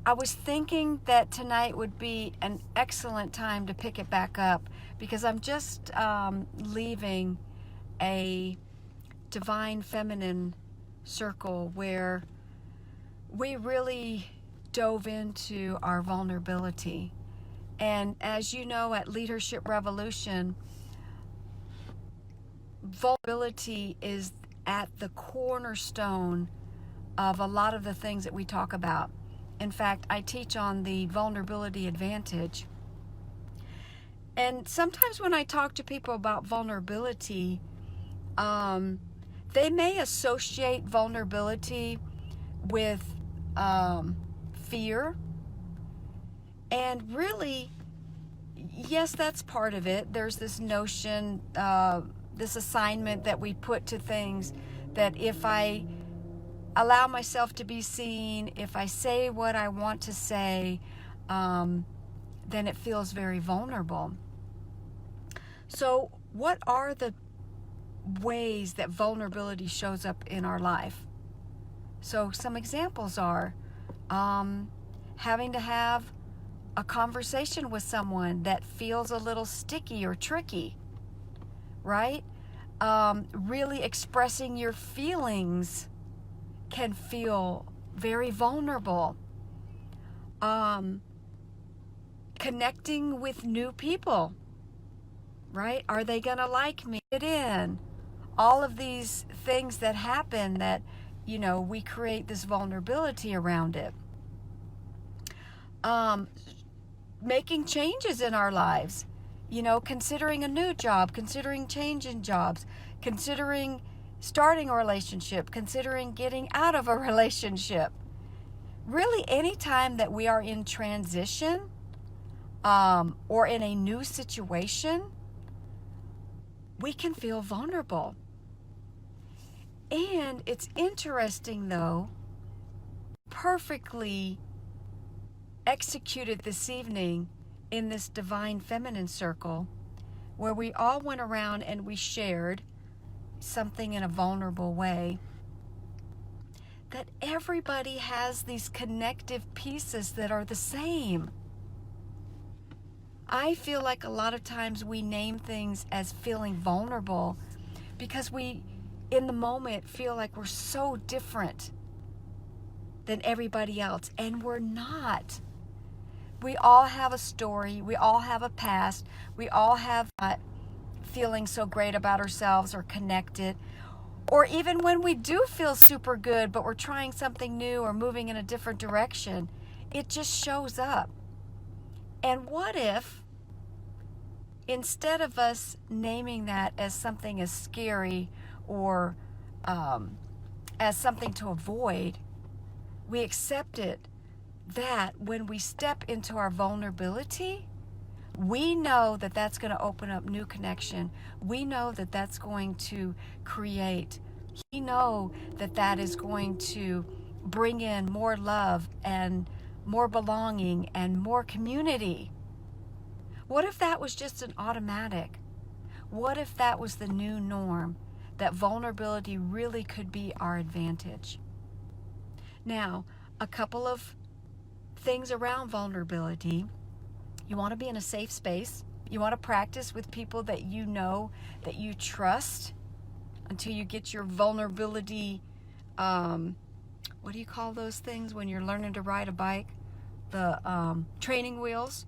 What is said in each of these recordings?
I was thinking that tonight would be an excellent time to pick it back up because I'm just leaving a divine feminine circle where we really dove into our vulnerability. And as you know, at LeadHERship Revolution, vulnerability is at the cornerstone of a lot of the things that we talk about. In fact, I teach on the vulnerability advantage. And sometimes when I talk to people about vulnerability, they may associate vulnerability with fear. And really, yes, that's part of it. There's this notion, this assignment that we put to things that if I allow myself to be seen, if I say what I want to say, then it feels very vulnerable. So what are the ways that vulnerability shows up in our life? So some examples are having to have a conversation with someone that feels a little sticky or tricky, right? Really expressing your feelings can feel very vulnerable. Connecting with new people, right? Are they gonna like me? Fit in. All of these things that happen that, we create this vulnerability around it. Making changes in our lives, considering a new job, considering changing jobs, considering starting a relationship, considering getting out of a relationship. Really, anytime that we are in transition or in a new situation, we can feel vulnerable. And it's interesting, though, perfectly executed this evening in this divine feminine circle where we all went around and we shared something in a vulnerable way, that everybody has these connective pieces that are the same. I feel like a lot of times we name things as feeling vulnerable because we, in the moment, feel like we're so different than everybody else, and we're not. We all have a story, we all have a past, we all have feeling so great about ourselves or connected, or even when we do feel super good but we're trying something new or moving in a different direction, it just shows up. And what if instead of us naming that as something as scary or as something to avoid, we accept it that when we step into our vulnerability, we know that that's going to open up new connection. We know that that's going to create. We know that that is going to bring in more love and more belonging and more community. What if that was just an automatic? What if that was the new norm? That vulnerability really could be our advantage. Now, a couple of things around vulnerability. You want to be in a safe space. You want to practice with people that you know, that you trust, until you get your vulnerability, what do you call those things when you're learning to ride a bike? The training wheels.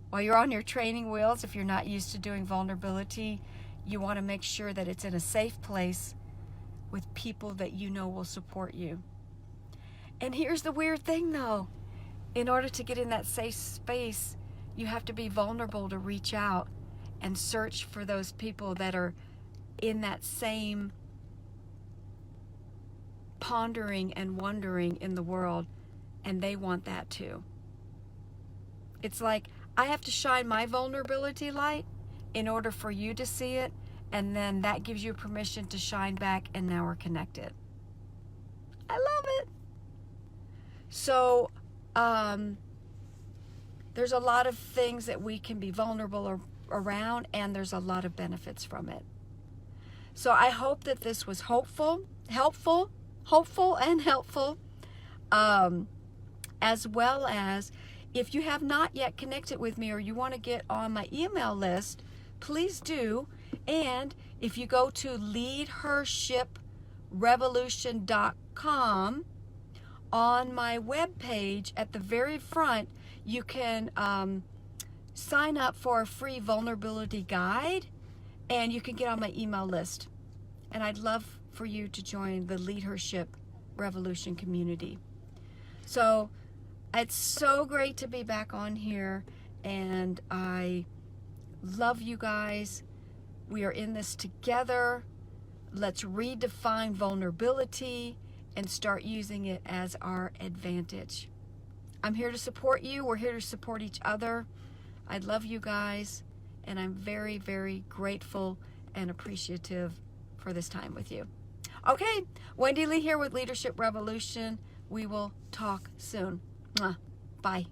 While you're on your training wheels, if you're not used to doing vulnerability, you want to make sure that it's in a safe place with people that you know will support you. And here's the weird thing, though. In order to get in that safe space, you have to be vulnerable to reach out and search for those people that are in that same pondering and wondering in the world, and they want that too. It's like I have to shine my vulnerability light in order for you to see it, and then that gives you permission to shine back, and now we're connected. I love it. So there's a lot of things that we can be vulnerable around, and there's a lot of benefits from it. So I hope that this was helpful. as well as if you have not yet connected with me or you want to get on my email list, please do. And if you go to LeadHERshipRevolution.com, on my webpage at the very front, you can sign up for a free vulnerability guide, and you can get on my email list. And I'd love for you to join the LeadHERship Revolution community. So it's so great to be back on here, and I love you guys. We are in this together. Let's redefine vulnerability and start using it as our advantage. I'm here to support you. We're here to support each other. I love you guys, and I'm very, very grateful and appreciative for this time with you. Okay, Wendy Lee here with LeadHERship Revolution. We will talk soon. Mwah. Bye.